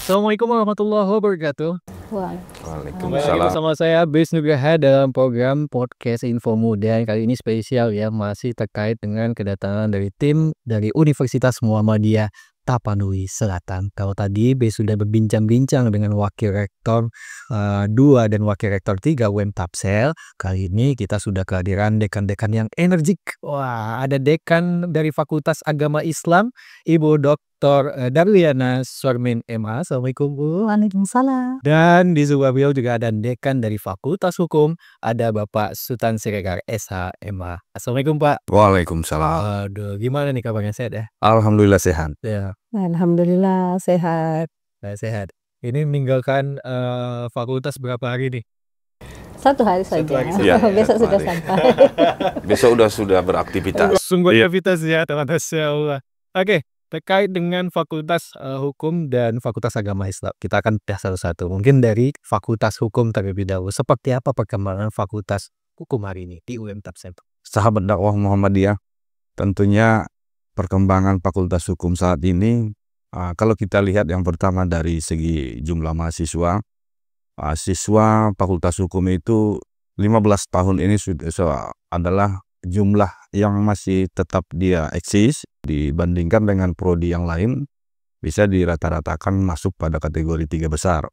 Assalamualaikum warahmatullahi wabarakatuh. Wah, Kembali lagi Waalaikumsalam. bersama saya Bis Nugraha dalam program podcast Info Muda. Kali ini spesial ya, masih terkait dengan kedatangan dari tim dari Universitas Muhammadiyah Tapanuli Selatan. Kalau tadi Bis sudah berbincang-bincang dengan Wakil Rektor 2 dan Wakil Rektor 3 UM Tapsel. Kali ini kita sudah kehadiran dekan-dekan yang energik. Wah, ada dekan dari Fakultas Agama Islam, Ibu Dr. Darliana Sormin MA. Assalamualaikum Bu. waalaikumsalam. Dan di sebelah beliau juga ada dekan dari Fakultas Hukum, ada Bapak Sultan Siregar SH MA. Assalamualaikum Pak. Waalaikumsalam. Aduh, gimana nih kabarnya, sehat ya? Alhamdulillah sehat. Ya, Alhamdulillah sehat. saya sehat. Ini meninggalkan fakultas berapa hari nih? 1 hari saja. hari saja. Besok Satu sudah hari. sampai. Besok sudah beraktivitas. Sungguh Iya. aktivitas ya, teman-teman. Allah. Oke, terkait dengan Fakultas Hukum dan Fakultas Agama Islam, kita akan bedah satu-satu. Mungkin dari Fakultas Hukum terlebih dahulu. Seperti apa perkembangan Fakultas Hukum hari ini di UM Tapsel? Sahabat dakwah Muhammadiyah, tentunya perkembangan Fakultas Hukum saat ini, kalau kita lihat yang pertama dari segi jumlah mahasiswa, siswa Fakultas Hukum itu 15 tahun ini sudah adalah jumlah yang masih tetap dia eksis dibandingkan dengan prodi yang lain, bisa dirata-ratakan masuk pada kategori 3 besar.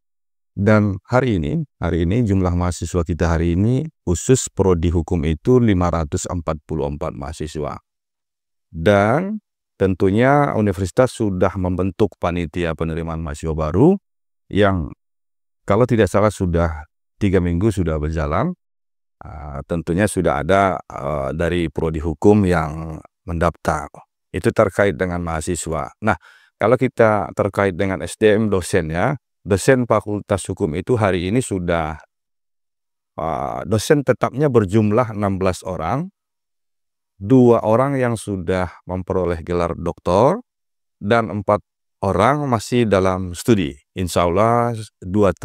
Dan hari ini jumlah mahasiswa kita hari ini khusus prodi hukum itu 544 mahasiswa. Dan tentunya universitas sudah membentuk panitia penerimaan mahasiswa baru yang kalau tidak salah sudah 3 minggu sudah berjalan. Tentunya sudah ada dari prodi hukum yang mendaftar. Itu terkait dengan mahasiswa. Nah, kalau kita terkait dengan SDM dosen ya, dosen Fakultas Hukum itu hari ini sudah dosen tetapnya berjumlah 16 orang, 2 orang yang sudah memperoleh gelar doktor, dan 4 orang masih dalam studi. Insya Allah 3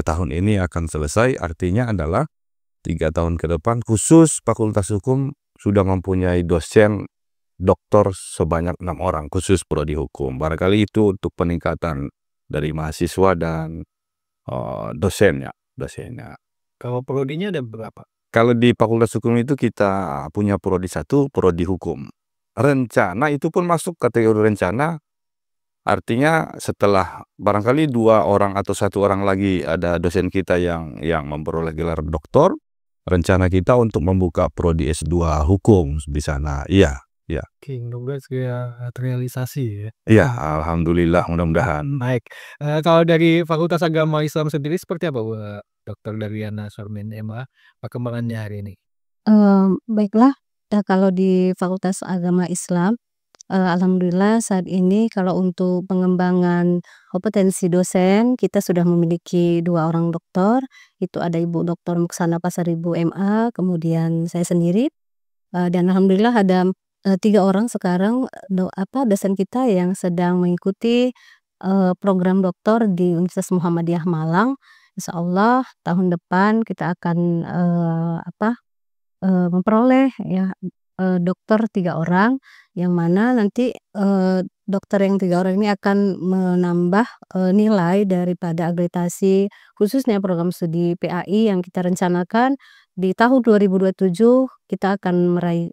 tahun ini akan selesai, artinya adalah 3 tahun ke depan khusus Fakultas Hukum sudah mempunyai dosen doktor sebanyak 6 orang khusus prodi hukum. Barangkali itu untuk peningkatan dari mahasiswa dan dosennya. Kalau prodinya ada berapa? Kalau di Fakultas Hukum itu kita punya prodi 1, prodi hukum. Rencana itu pun masuk kategori rencana. Artinya setelah barangkali 2 orang atau 1 orang lagi ada dosen kita yang memperoleh gelar doktor, rencana kita untuk membuka prodi S2 hukum di sana. Iya. Oke, semoga segera terrealisasi ya. Iya, alhamdulillah, mudah-mudahan. Baik. Kalau dari Fakultas Agama Islam sendiri seperti apa, Bu Dr. Darliana Sormin MA, perkembangannya hari ini? Baiklah, kalau di Fakultas Agama Islam, alhamdulillah saat ini kalau untuk pengembangan kompetensi dosen, kita sudah memiliki 2 orang doktor, itu ada Ibu Dr. Muksana Pasaribu MA, kemudian saya sendiri, dan alhamdulillah ada 3 orang sekarang dosen kita yang sedang mengikuti program doktor di Universitas Muhammadiyah Malang. Insya Allah tahun depan kita akan memperoleh ya dokter 3 orang, yang mana nanti dokter yang 3 orang ini akan menambah nilai daripada akreditasi khususnya program studi PAI yang kita rencanakan di tahun 2027 kita akan meraih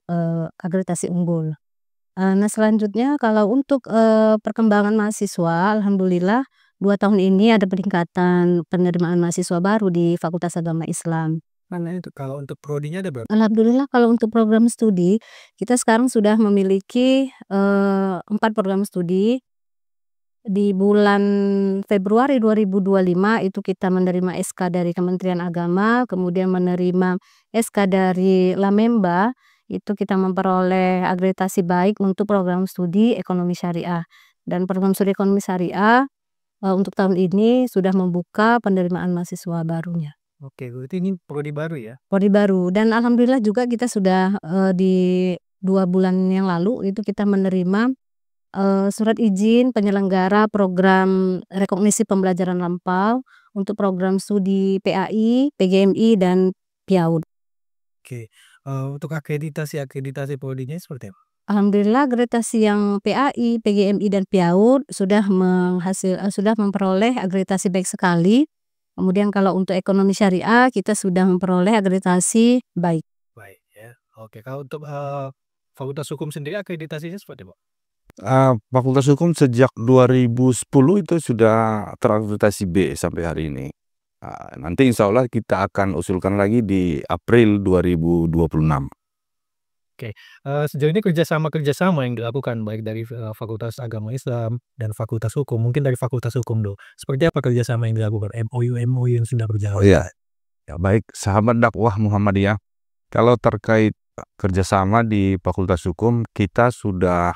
akreditasi unggul. Nah selanjutnya kalau untuk perkembangan mahasiswa, alhamdulillah 2 tahun ini ada peningkatan penerimaan mahasiswa baru di Fakultas Agama Islam. Mana itu kalau untuk prodinya ada berapa? Alhamdulillah kalau untuk program studi, kita sekarang sudah memiliki 4 program studi. Di bulan Februari 2025 itu kita menerima SK dari Kementerian Agama, kemudian menerima SK dari Lamemba, itu kita memperoleh akreditasi baik untuk program studi ekonomi syariah. Dan program studi ekonomi syariah untuk tahun ini sudah membuka penerimaan mahasiswa barunya. Oke, berarti ini prodi baru ya? Prodi baru, dan alhamdulillah juga kita sudah di 2 bulan yang lalu itu kita menerima surat izin penyelenggara program rekognisi pembelajaran lampau untuk program studi PAI, PGMI, dan PIAUD. Oke, untuk akreditasi prodinya seperti apa? Alhamdulillah akreditasi yang PAI, PGMI dan PIAUD sudah memperoleh akreditasi baik sekali. Kemudian kalau untuk ekonomi syariah kita sudah memperoleh akreditasi baik. Baik ya. Oke, kalau untuk Fakultas Hukum sendiri akreditasinya seperti apa? Fakultas Hukum sejak 2010 itu sudah terakreditasi B sampai hari ini. Nanti insya Allah kita akan usulkan lagi di April 2026. Sejauh ini kerjasama yang dilakukan baik dari Fakultas Agama Islam dan Fakultas Hukum, mungkin dari Fakultas Hukum dulu. Seperti apa kerjasama yang dilakukan? MOU yang sudah berjalan? Oh iya, ya baik, sahabat dakwah Muhammadiyah. Kalau terkait kerjasama di Fakultas Hukum, kita sudah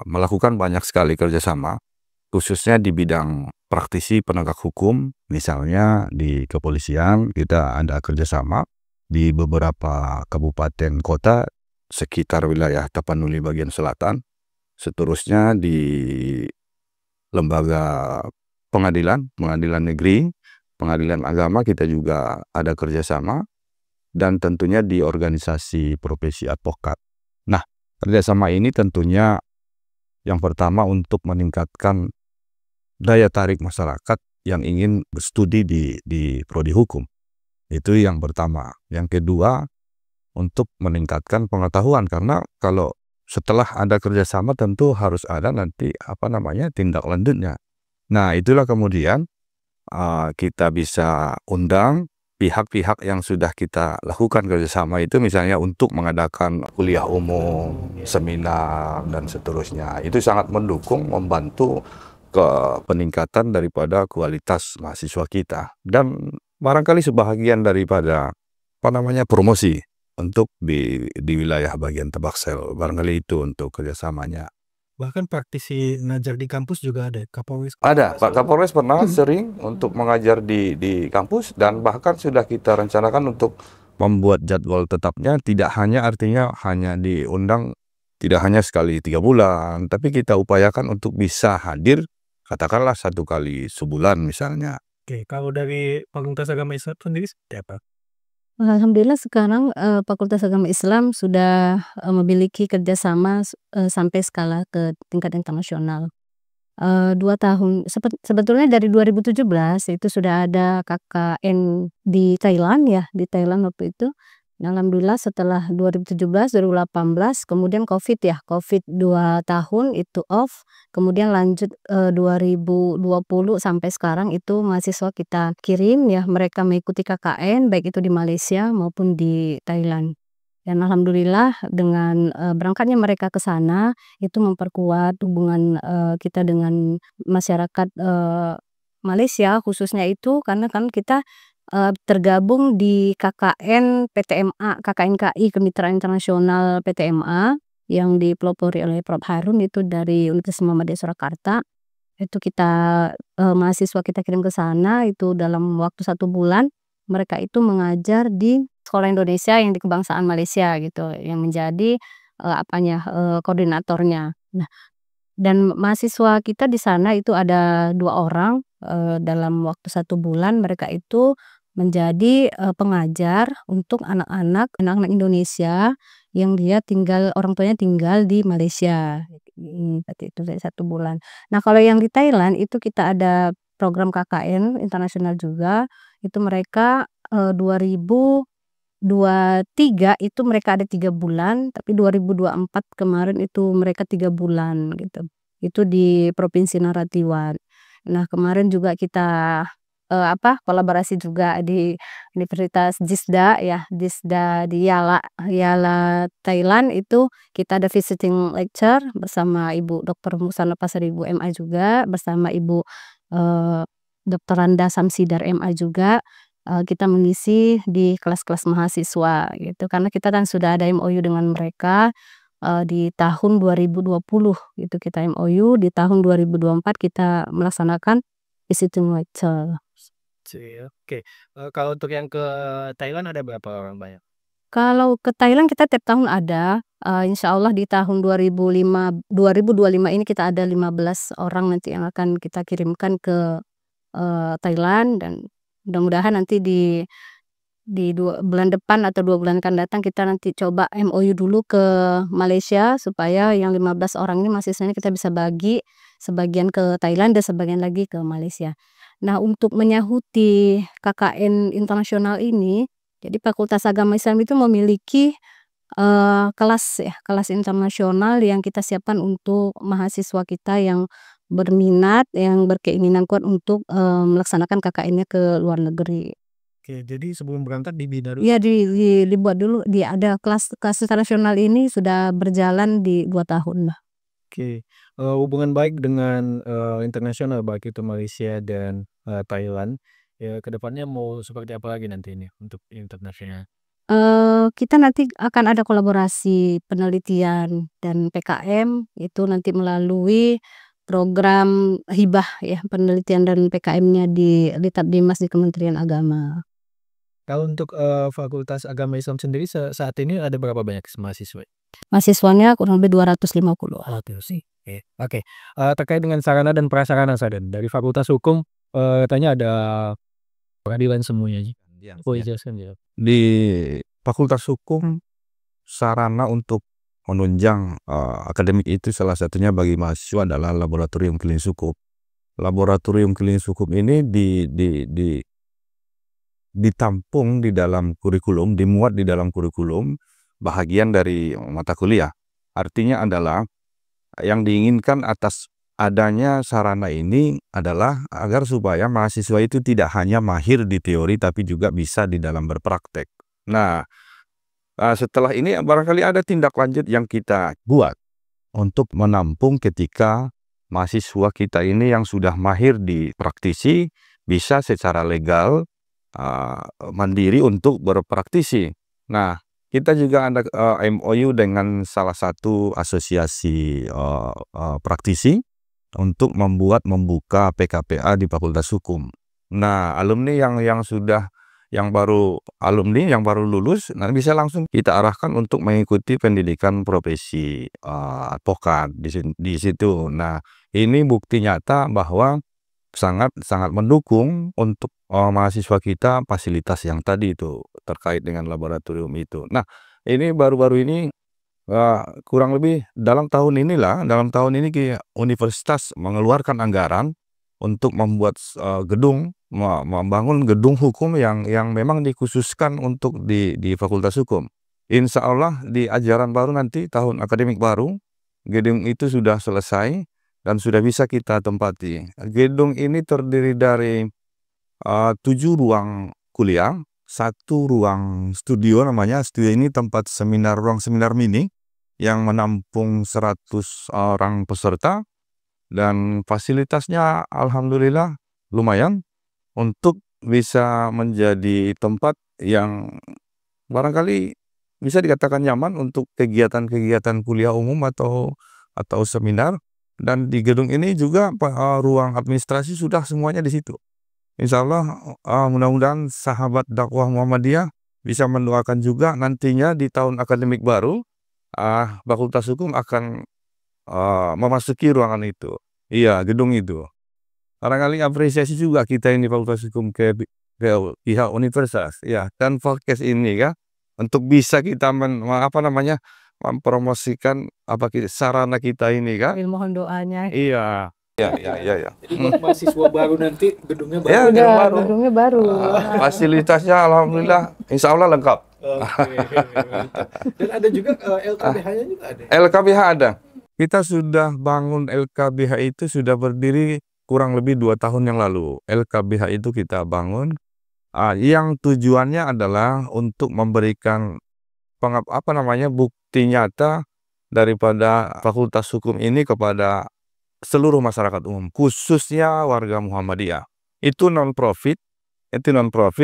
melakukan banyak sekali kerjasama, khususnya di bidang praktisi penegak hukum, misalnya di kepolisian kita ada kerjasama di beberapa kabupaten kota sekitar wilayah Tapanuli bagian selatan. Seterusnya di lembaga pengadilan negeri, pengadilan agama kita juga ada kerjasama, dan tentunya di organisasi profesi advokat. Nah, kerjasama ini tentunya yang pertama untuk meningkatkan daya tarik masyarakat yang ingin berstudi di prodi hukum. Itu yang pertama. Yang kedua, untuk meningkatkan pengetahuan, karena kalau setelah ada kerjasama tentu harus ada nanti tindak lanjutnya. Nah, itulah kemudian kita bisa undang pihak-pihak yang sudah kita lakukan kerjasama itu, misalnya untuk mengadakan kuliah umum, seminar, dan seterusnya. Itu sangat mendukung, membantu ke peningkatan daripada kualitas mahasiswa kita. Dan barangkali sebahagian daripada promosi untuk di wilayah bagian Tabaksel. Barangkali itu untuk kerjasamanya. Bahkan praktisi ngajar di kampus juga ada, Kapolres? Ada, Pak Kapolres pernah sering untuk mengajar di kampus, dan bahkan sudah kita rencanakan untuk membuat jadwal tetapnya, tidak hanya artinya hanya diundang, tidak hanya sekali 3 bulan, tapi kita upayakan untuk bisa hadir, katakanlah 1 kali sebulan misalnya. Oke, kalau dari Fakultas Agama Islam sendiri seperti apa? Alhamdulillah sekarang Fakultas Agama Islam sudah memiliki kerjasama sampai skala ke tingkat internasional. 2 tahun sebetulnya dari 2017 itu sudah ada KKN di Thailand ya, di Thailand waktu itu. Alhamdulillah setelah 2017, 2018 kemudian Covid 2 tahun itu off, kemudian lanjut 2020 sampai sekarang itu mahasiswa kita kirim ya, mereka mengikuti KKN baik itu di Malaysia maupun di Thailand. Dan alhamdulillah dengan berangkatnya mereka ke sana itu memperkuat hubungan kita dengan masyarakat Malaysia khususnya itu, karena kan kita tergabung di KKN PTMA, KKNKI Kemitraan Internasional PTMA yang dipelopori oleh Prof. Harun itu dari Universitas Muhammadiyah Surakarta. Itu kita mahasiswa kita kirim ke sana itu dalam waktu 1 bulan, mereka itu mengajar di sekolah Indonesia yang di kebangsaan Malaysia gitu, yang menjadi koordinatornya. Nah, dan mahasiswa kita di sana itu ada 2 orang, dalam waktu 1 bulan mereka itu menjadi pengajar untuk anak-anak Indonesia yang dia orang tuanya tinggal di Malaysia. Seperti itu dari 1 bulan. Nah, kalau yang di Thailand itu kita ada program KKN internasional juga, itu mereka 2023 itu mereka ada 3 bulan, tapi 2024 kemarin itu mereka 3 bulan gitu. Itu di Provinsi Narathiwat. Nah, kemarin juga kita kolaborasi juga di Universitas Jisda ya, Jisda di Yala Thailand itu kita ada visiting lecture bersama Ibu Dr. Musana Pasaribu MA juga, bersama Ibu Dr. Randa Samsidar MA juga. Kita mengisi di kelas-kelas mahasiswa gitu, karena kita kan sudah ada MOU dengan mereka di tahun 2020 gitu, kita MOU di tahun 2024 kita melaksanakan visiting lecture. Oke, kalau untuk yang ke Thailand ada berapa orang banyak? Kalau ke Thailand kita tiap tahun ada, insya Allah di tahun 2025 ini kita ada 15 orang nanti yang akan kita kirimkan ke Thailand, dan mudah-mudahan nanti di di bulan depan atau 2 bulan akan datang kita nanti coba MOU dulu ke Malaysia supaya yang 15 orang ini mahasiswa ini kita bisa bagi, sebagian ke Thailand dan sebagian lagi ke Malaysia. Nah, untuk menyahuti KKN internasional ini, jadi Fakultas Agama Islam itu memiliki kelas ya, kelas internasional yang kita siapkan untuk mahasiswa kita yang berminat, yang berkeinginan kuat untuk melaksanakan KKN-nya ke luar negeri. Oke, jadi sebelum berangkat dibina dulu. Iya, dibuat dulu, ada kelas internasional ini sudah berjalan di 2 tahun lah. Oke, hubungan baik dengan internasional baik itu Malaysia dan Thailand. Ya, kedepannya mau seperti apa lagi nanti ini untuk internasional? Kita nanti akan ada kolaborasi penelitian dan PKM itu nanti melalui program hibah ya, penelitian dan PKM-nya di Litbang di Kementerian Agama. Kalau untuk Fakultas Agama Islam sendiri saat ini ada berapa banyak mahasiswa? Mahasiswanya kurang lebih 250. Itu sih. Oke. Terkait dengan sarana dan prasarana Saden dari Fakultas Hukum, katanya ada peradilan semuanya. Oh, jelaskan ya. Di Fakultas Hukum sarana untuk menunjang akademik itu salah satunya bagi mahasiswa adalah laboratorium klinis hukum. Laboratorium klinis hukum ini ditampung di dalam kurikulum, dimuat di dalam kurikulum bahagian dari mata kuliah. Artinya adalah yang diinginkan atas adanya sarana ini adalah agar supaya mahasiswa itu tidak hanya mahir di teori tapi juga bisa di dalam berpraktek. Nah, setelah ini barangkali ada tindak lanjut yang kita buat untuk menampung ketika mahasiswa kita ini yang sudah mahir di praktisi bisa secara legal mandiri untuk berpraktisi. Nah, kita juga ada MOU dengan salah satu asosiasi praktisi untuk membuka PKPA di Fakultas Hukum. Nah, alumni yang baru lulus, nanti bisa langsung kita arahkan untuk mengikuti pendidikan profesi advokat di situ. Nah, ini bukti nyata bahwa sangat mendukung untuk mahasiswa kita fasilitas yang tadi itu terkait dengan laboratorium itu. Nah, ini baru-baru ini kurang lebih dalam tahun ini universitas mengeluarkan anggaran untuk membuat membangun gedung hukum yang memang dikhususkan untuk di Fakultas Hukum. Insya Allah di ajaran baru nanti tahun akademik baru gedung itu sudah selesai dan sudah bisa kita tempati. Gedung ini terdiri dari 7 ruang kuliah, 1 ruang studio namanya. Studio ini tempat ruang seminar mini yang menampung 100 orang peserta dan fasilitasnya alhamdulillah lumayan untuk bisa menjadi tempat yang barangkali bisa dikatakan nyaman untuk kegiatan-kegiatan kuliah umum atau seminar. Dan di gedung ini juga ruang administrasi sudah semuanya di situ. Insya Allah mudah-mudahan sahabat dakwah Muhammadiyah bisa mendoakan juga nantinya di tahun akademik baru Fakultas Hukum akan memasuki ruangan itu. Iya, gedung itu. Barangkali apresiasi juga kita ini Fakultas Hukum ke pihak universitas. Ya, dan podcast ini kan untuk bisa kita mempromosikan sarana kita ini kan. Mohon doanya. Iya. Ya. Jadi buat mahasiswa baru nanti gedungnya baru. Ya, gedungnya baru. Fasilitasnya alhamdulillah insya Allah lengkap. Oke. Dan ada juga LKBH-nya juga ada. LKBH ada. Kita sudah bangun LKBH itu sudah berdiri kurang lebih 2 tahun yang lalu. LKBH itu kita bangun yang tujuannya adalah untuk memberikan bukti nyata daripada Fakultas Hukum ini kepada seluruh masyarakat umum, khususnya warga Muhammadiyah. Itu non-profit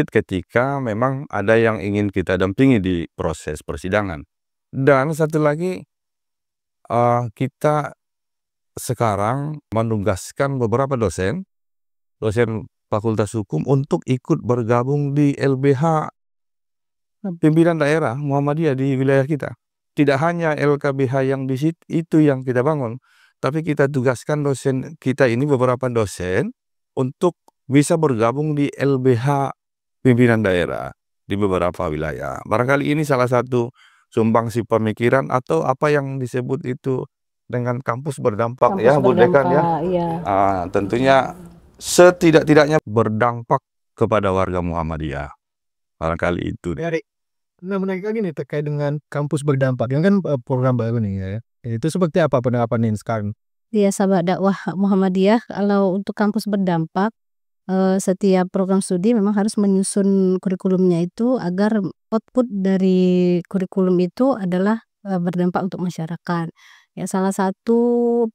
ketika memang ada yang ingin kita dampingi di proses persidangan. Dan satu lagi, kita sekarang menugaskan beberapa dosen Fakultas Hukum untuk ikut bergabung di LBH pimpinan daerah Muhammadiyah di wilayah kita. Tidak hanya LKBH yang di situ itu yang kita bangun, tapi kita tugaskan dosen kita ini beberapa dosen untuk bisa bergabung di LBH pimpinan daerah. di beberapa wilayah. Barangkali ini salah satu sumbangsi pemikiran atau apa yang disebut itu dengan kampus berdampak ya, Bu Dekan ya. Iya. Tentunya setidak-tidaknya berdampak kepada warga Muhammadiyah. Barangkali itu. Nah, menarik lagi nih terkait dengan kampus berdampak. Yang kan program baru nih ya. Itu seperti apa penerapannya sekarang? Iya, sahabat dakwah Muhammadiyah, kalau untuk kampus berdampak, setiap program studi memang harus menyusun kurikulumnya itu agar output dari kurikulum itu adalah berdampak untuk masyarakat. Ya, salah satu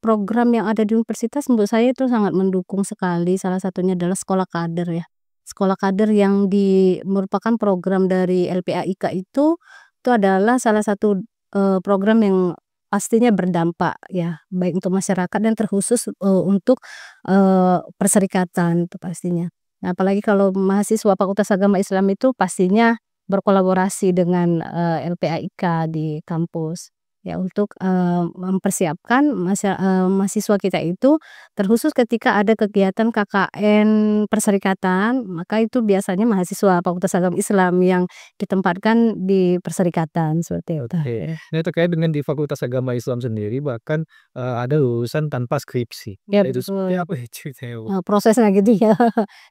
program yang ada di universitas menurut saya itu sangat mendukung sekali. Salah satunya adalah sekolah kader ya. Sekolah kader yang merupakan program dari LPAIK itu adalah salah satu program yang pastinya berdampak ya, baik untuk masyarakat dan terkhusus untuk perserikatan itu pastinya. Nah, apalagi kalau mahasiswa Fakultas Agama Islam itu pastinya berkolaborasi dengan LPAIK di kampus ya, untuk mempersiapkan mahasiswa kita itu terkhusus ketika ada kegiatan KKN perserikatan, maka itu biasanya mahasiswa Fakultas Agama Islam yang ditempatkan di perserikatan seperti itu. Oke. Nah, terkait dengan di Fakultas Agama Islam sendiri bahkan ada lulusan tanpa skripsi. Ya, Itu seperti betul. apa ya ceritanya, Bu? Prosesnya gitu ya.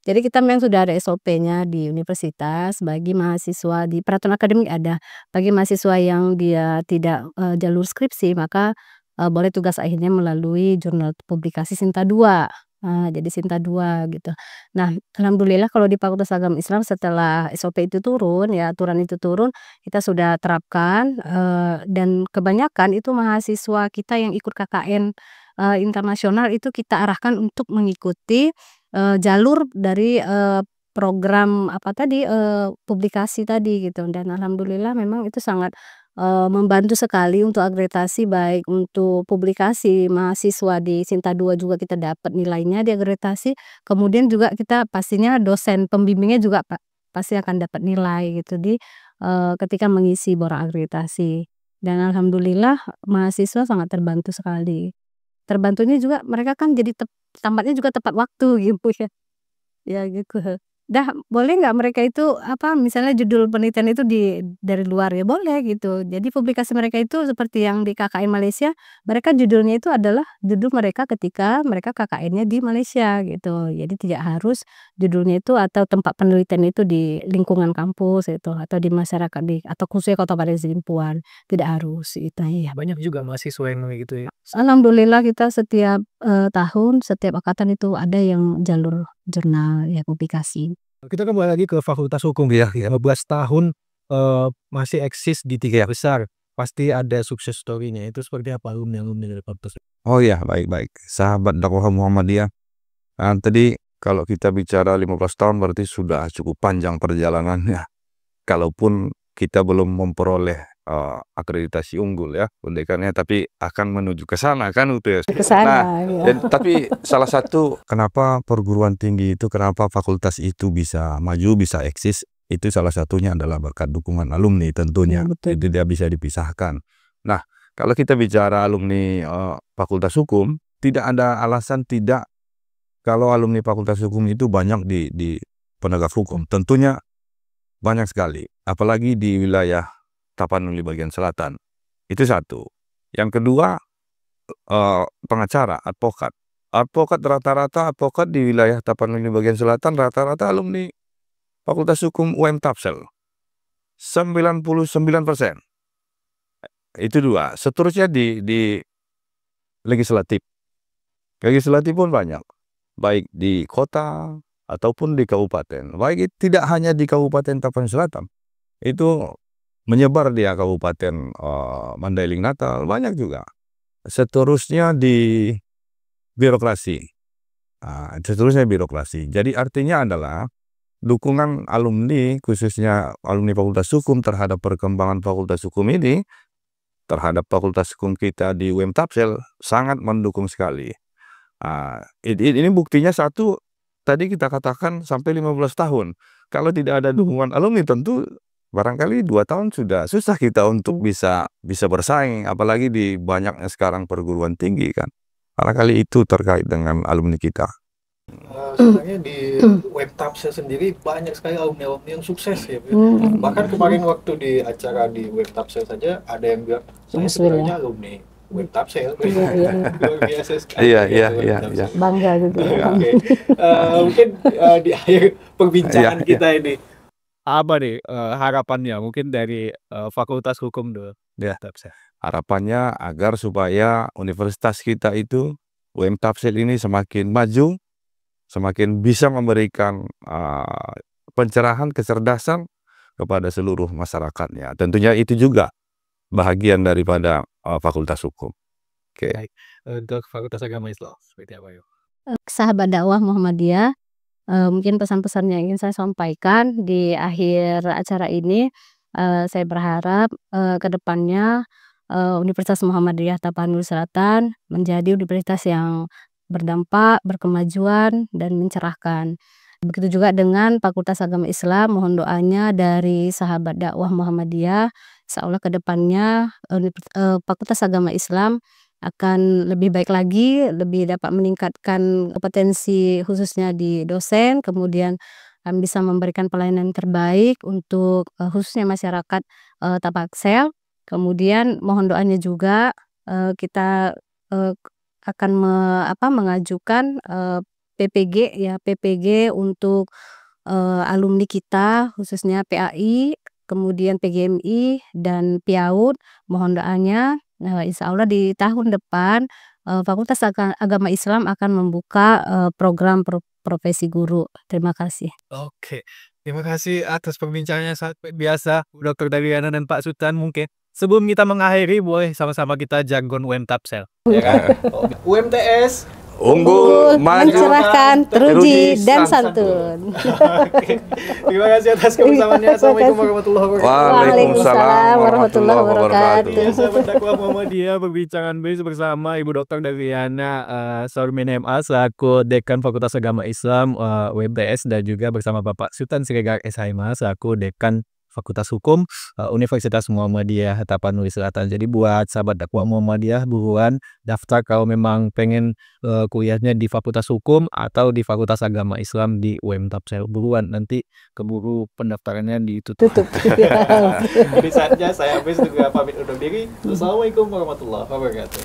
Jadi kita memang sudah ada SOP-nya di universitas bagi mahasiswa, di peraturan akademik ada. Bagi mahasiswa yang dia tidak jalur skripsi, maka boleh tugas akhirnya melalui jurnal publikasi Sinta 2. Jadi Sinta 2 gitu. Nah, alhamdulillah kalau di Fakultas Agama Islam setelah SOP itu turun ya, aturan itu turun, kita sudah terapkan dan kebanyakan itu mahasiswa kita yang ikut KKN internasional itu kita arahkan untuk mengikuti jalur dari program apa tadi, publikasi tadi gitu, dan alhamdulillah memang itu sangat membantu sekali untuk akreditasi, baik untuk publikasi mahasiswa di Sinta 2 juga kita dapat nilainya di akreditasi, kemudian juga kita pastinya dosen pembimbingnya juga pasti akan dapat nilai gitu di ketika mengisi borang akreditasi, dan alhamdulillah mahasiswa sangat terbantu sekali. Terbantunya juga mereka kan jadi tamatnya juga tepat waktu gitu ya. Ya gitu. Dah boleh nggak mereka itu apa, misalnya judul penelitian itu dari luar ya boleh gitu. Jadi publikasi mereka itu seperti yang di KKN Malaysia, mereka judulnya itu adalah judul mereka ketika mereka KKN-nya di Malaysia gitu. Jadi tidak harus judulnya itu atau tempat penelitian itu di lingkungan kampus itu atau di masyarakat atau khususnya Kota Padang Sidimpuan, tidak harus itu ya. Banyak juga mahasiswa yang kayak gitu ya. Alhamdulillah kita setiap tahun, setiap angkatan itu ada yang jalur jurnal ya, publikasi. Kita kembali lagi ke Fakultas Hukum ya. 15 tahun masih eksis di 3 besar. Pasti ada sukses story-nya. Itu seperti apa alumni dari Fakultas? Oh ya, baik-baik. Sahabat dakwah Muhammadiyah. Tadi kalau kita bicara 15 tahun berarti sudah cukup panjang perjalanannya. Kalaupun kita belum memperoleh akreditasi unggul ya, pendekannya, tapi akan menuju ke sana kan itu ya. Ke sana ya. Tapi salah satu kenapa perguruan tinggi itu, kenapa fakultas itu bisa maju, bisa eksis, itu salah satunya adalah berkat dukungan alumni tentunya. Ya, betul. Itu tidak bisa dipisahkan. Nah, kalau kita bicara alumni Fakultas Hukum, tidak ada alasan tidak kalau alumni Fakultas Hukum itu banyak di penegak hukum. Tentunya banyak sekali, apalagi di wilayah Tapanuli bagian selatan. Itu satu. Yang kedua, pengacara, advokat. Advokat rata-rata advokat di wilayah Tapanuli bagian selatan rata-rata alumni Fakultas Hukum UM Tapsel. 99%. Itu dua. Seterusnya di legislatif. Legislatif pun banyak. Baik di kota ataupun di kabupaten. Baik tidak hanya di Kabupaten Tapanuli Selatan. Itu menyebar di Kabupaten Mandailing Natal, banyak juga. Seterusnya di birokrasi. Jadi artinya adalah dukungan alumni, khususnya alumni Fakultas Hukum terhadap perkembangan Fakultas Hukum ini, terhadap Fakultas Hukum kita di UM Tapsel sangat mendukung sekali. Ini buktinya satu, tadi kita katakan sampai 15 tahun. Kalau tidak ada dukungan alumni tentu barangkali 2 tahun sudah susah kita untuk bisa bersaing, apalagi di banyaknya sekarang perguruan tinggi kan. Barangkali itu terkait dengan alumni kita. sebenarnya di web Tapsel sendiri banyak sekali alumni-alumni yang sukses ya, Bu. Bahkan kemarin waktu di acara di web Tapsel saja ada yang bilang saya sebenarnya alumni web Tapsel. Luar biasa sekali. Iya. Bangga gitu. Oke. Mungkin di akhir perbincangan kita ini Apa nih harapannya mungkin dari Fakultas Hukum dulu? Ya. Tapsel. Harapannya agar supaya universitas kita itu UM Tapsel ini semakin maju, semakin bisa memberikan pencerahan, kecerdasan kepada seluruh masyarakatnya. Tentunya itu juga bahagian daripada Fakultas Hukum. Oke. Baik. Untuk Fakultas Agama Islam seperti apa yuk? Sahabat dakwah Muhammadiyah, mungkin pesan-pesan yang ingin saya sampaikan di akhir acara ini, saya berharap ke depannya Universitas Muhammadiyah Tapanuli Selatan menjadi universitas yang berdampak, berkemajuan, dan mencerahkan. Begitu juga dengan Fakultas Agama Islam, mohon doanya dari sahabat dakwah Muhammadiyah, insyaallah ke depannya Fakultas Agama Islam akan lebih baik lagi, lebih dapat meningkatkan kompetensi khususnya di dosen, kemudian bisa memberikan pelayanan terbaik untuk khususnya masyarakat Tapaksel. Kemudian mohon doanya juga kita akan mengajukan PPG untuk alumni kita khususnya PAI, kemudian PGMI dan PIAUD. Mohon doanya insya Allah di tahun depan Fakultas Agama Islam akan membuka program profesi guru. Terima kasih. Oke, terima kasih atas perbincangannya sangat biasa Dr. Dariana dan Pak Sultan. Mungkin sebelum kita mengakhiri boleh sama-sama kita jargon UM Tapsel. ya kan? UMTS Unggul, maju, mencerahkan, teruji, dan santun. Oke. Terima kasih atas kebersamaannya. Assalamualaikum warahmatullahi wabarakatuh. Waalaikumsalam warahmatullahi wabarakatuh. Sahabat dakwah Muhammadiyah, perbincangan bersama Ibu Dr. Dariana Sormin MA selaku Dekan Fakultas Agama Islam UMTS dan juga bersama Bapak Sultan Siregar SHMA selaku Dekan Fakultas Hukum Universitas Muhammadiyah Tapanuli Selatan. Jadi buat sahabat dakwah Muhammadiyah buruan daftar kalau memang pengen kuliahnya di Fakultas Hukum atau di Fakultas Agama Islam di UM Tapsel. Buruan, nanti keburu pendaftarannya ditutup. Jadi saatnya saya habis juga pamit undur diri. Assalamualaikum warahmatullahi wabarakatuh.